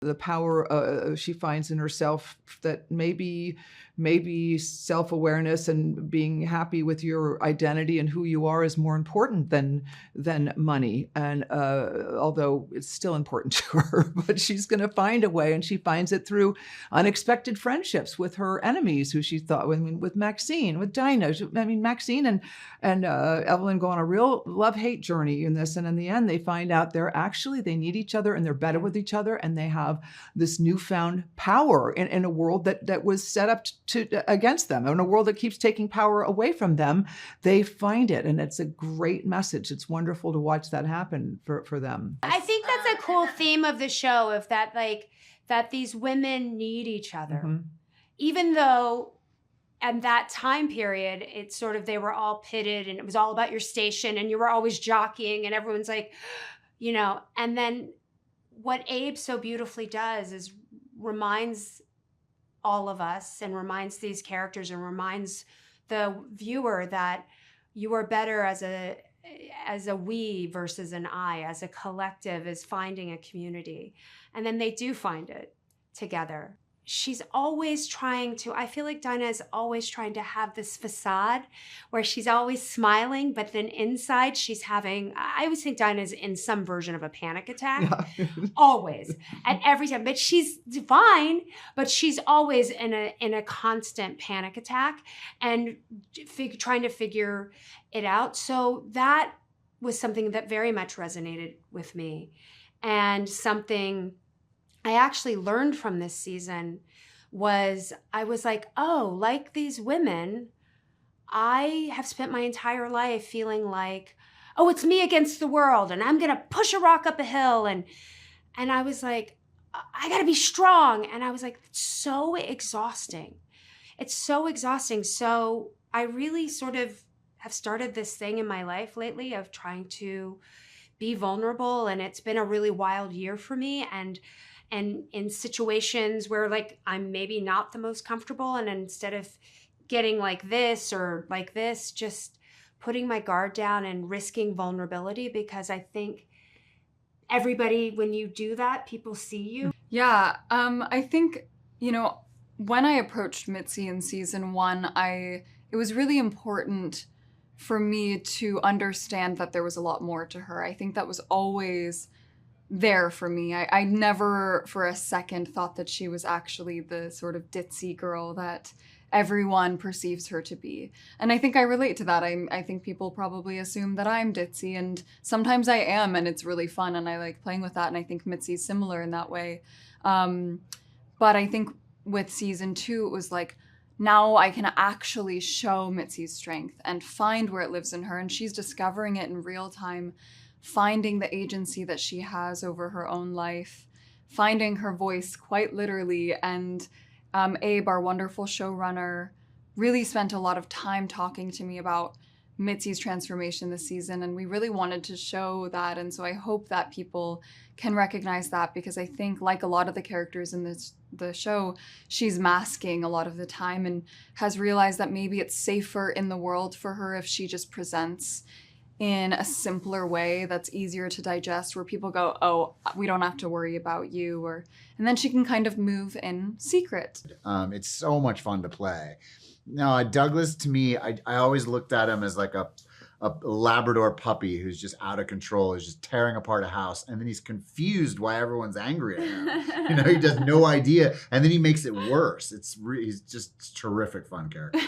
The power she finds in herself, that maybe self-awareness and being happy with your identity and who you are is more important than money. And although it's still important to her, but she's going to find a way, and she finds it through unexpected friendships with her enemies, who she thought, with Maxine, with Dinah. Maxine and Evelyn go on a real love-hate journey in this, and in the end, they find out they need each other, and they're better with each other, and they have this newfound power in a world that was set up against them. In a world that keeps taking power away from them, they find it, and it's a great message. It's wonderful to watch that happen for them. I think that's a cool theme of the show, of that, that these women need each other. Mm-hmm. Even though at that time period, it's sort of, they were all pitted, and it was all about your station, and you were always jockeying, and everyone's like, and then what Abe so beautifully does is reminds all of us, and reminds these characters, and reminds the viewer that you are better as a we versus an I, as a collective, as finding a community. And then they do find it together. She's always I feel like Dinah is always trying to have this facade where she's always smiling, but then inside she's having, I always think Dinah's in some version of a panic attack. Yeah. Always. At every time. But she's fine, but she's always in a constant panic attack and trying to figure it out. So that was something that very much resonated with me, and something I actually learned from this season was, I was like, oh, like these women, I have spent my entire life feeling like, oh, it's me against the world, and I'm going to push a rock up a hill. And I was like, I got to be strong. And I was like, it's so exhausting. It's so exhausting. So I really sort of have started this thing in my life lately of trying to be vulnerable. And it's been a really wild year for me. And in situations where, like, I'm maybe not the most comfortable, and instead of getting like this or like this, just putting my guard down and risking vulnerability, because I think everybody, when you do that, people see you. Yeah, I think, when I approached Mitzi in season 1, it was really important for me to understand that there was a lot more to her. I think that was always there for me. I never for a second thought that she was actually the sort of ditzy girl that everyone perceives her to be. And I think I relate to that. I think people probably assume that I'm ditzy, and sometimes I am, and it's really fun, and I like playing with that, and I think Mitzi's similar in that way. But I think with season 2, it was like, now I can actually show Mitzi's strength and find where it lives in her, and she's discovering it in real time, finding the agency that she has over her own life, finding her voice quite literally. And Abe, our wonderful showrunner, really spent a lot of time talking to me about Mitzi's transformation this season, and we really wanted to show that. And so I hope that people can recognize that, because I think, like a lot of the characters in the show, she's masking a lot of the time, and has realized that maybe it's safer in the world for her if she just presents in a simpler way that's easier to digest, where people go, oh, we don't have to worry about you, and then she can kind of move in secret. It's so much fun to play. No, Douglas, to me, I always looked at him as like a Labrador puppy who's just out of control, who's just tearing apart a house, and then he's confused why everyone's angry at him. He has no idea, and then he makes it worse. He's just a terrific, fun character.